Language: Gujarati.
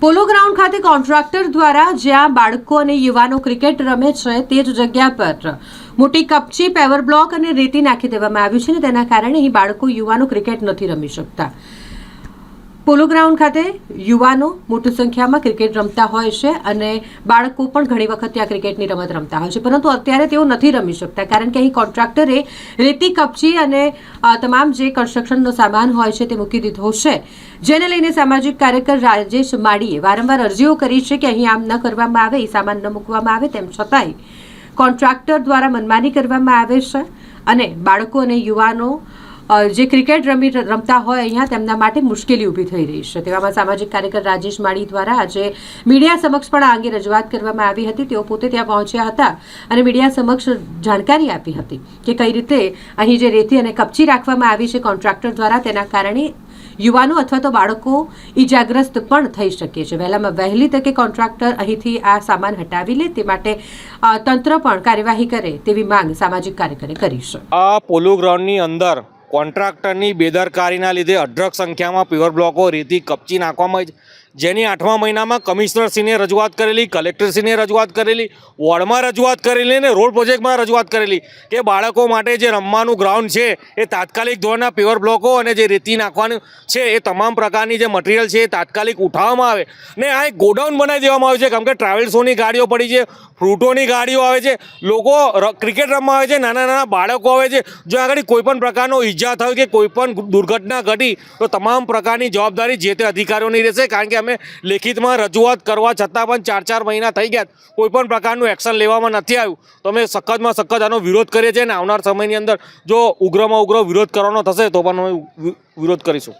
પોલો ગ્રાઉન્ડ ખાતે કોન્ટ્રાક્ટર દ્વારા જ્યાં બાળકો અને યુવાનો ક્રિકેટ રમે છે તે જ જગ્યા પર મોટી કપચી, પેવર બ્લોક અને રેતી નાખી દેવામાં આવ્યું છે અને તેના કારણે અહીં બાળકો યુવાનો ક્રિકેટ નથી રમી શકતા। પોલો ગ્રાઉન્ડ ખાતે યુવાનો મોટી સંખ્યામાં ક્રિકેટ રમતા હોય છે અને બાળકો પણ ઘણી વખત ત્યાં ક્રિકેટની રમત રમતા હોય છે, પરંતુ અત્યારે તેઓ નથી રમી શકતા કારણ કે અહીં કોન્ટ્રાક્ટરે રેતી, કપચી અને તમામ જે કન્સ્ટ્રક્શનનો સામાન હોય છે તે મૂકી દીધો છે, જેને લઈને સામાજિક કાર્યકર રાજેશ માળીએ વારંવાર અરજીઓ કરી છે કે અહીં આમ ન કરવામાં આવે, એ સામાન ન મૂકવામાં આવે, તેમ છતાંય કોન્ટ્રાક્ટર દ્વારા મનમાની કરવામાં આવે છે અને બાળકો અને યુવાનો જે ક્રિકેટ રમતા હોય અહીંયા તેમના માટે મુશ્કેલી ઊભી થઈ રહી છે। તેવામાં સામાજિક કાર્યકર રાજેશ માળી દ્વારા આજે મીડિયા સમક્ષ પણ આ અંગે રજૂઆત કરવામાં આવી હતી। તેઓ પોતે ત્યાં પહોંચ્યા હતા અને મીડિયા સમક્ષ જાણકારી આપી હતી કે કઈ રીતે અહીં જે રેતી અને કપચી રાખવામાં આવી છે કોન્ટ્રાક્ટર દ્વારા, તેના કારણે યુવાનો અથવા તો બાળકો ઈજાગ્રસ્ત પણ થઈ શકે છે। વહેલામાં વહેલી તકે કોન્ટ્રાક્ટર અહીંથી આ સામાન હટાવી લે તે માટે તંત્ર પણ કાર્યવાહી કરે તેવી માંગ સામાજિક કાર્યકરે કરી છે। આ પોલો ગ્રાઉન્ડની અંદર કોન્ટ્રાક્ટરની બેદરકારીના લીધે અઢળક સંખ્યામાં પેવર બ્લોકો, રેતી, કપચી નાખવામાં આવી, જેની 8મા મહિનામાં કમિશનરશ્રીને રજૂઆત કરેલી, કલેક્ટરશ્રીને રજૂઆત કરેલી, વોર્ડમાં રજૂઆત કરેલી અને રોડ પ્રોજેક્ટમાં રજૂઆત કરેલી કે બાળકો માટે જે રમવાનું ગ્રાઉન્ડ છે એ તાત્કાલિક ધોરણના પેવર બ્લોકો અને જે રેતી નાખવાનું છે એ તમામ પ્રકારની જે મટીરિયલ છે એ તાત્કાલિક ઉઠાવવામાં આવે ને આ એક ગોડાઉન બનાવી દેવામાં આવ્યું છે, કેમ કે ટ્રાવેલ્સોની ગાડીઓ પડી છે, ફ્રૂટોની ગાડીઓ આવે છે, લોકો ક્રિકેટ રમવા આવે છે, નાના નાના બાળકો આવે છે, જો આગળ કોઈપણ પ્રકારનો ઈજા થાય કે કોઈપણ દુર્ઘટના ઘટી તો તમામ પ્રકારની જવાબદારી જે તે અધિકારીઓની રહેશે, કારણ કે અમે લેખિતમાં રજૂઆત કરવા છતાં પણ 4 મહિના થઈ ગયા, કોઈપણ પ્રકારનું એક્શન લેવામાં નથી આવ્યું, તો અમે સખતમાં સખત આનો વિરોધ કરીએ છીએ અને આવનાર સમયની અંદર જો ઉગ્રમાં ઉગ્ર વિરોધ કરવાનો થશે તો પણ અમે વિરોધ કરીશું।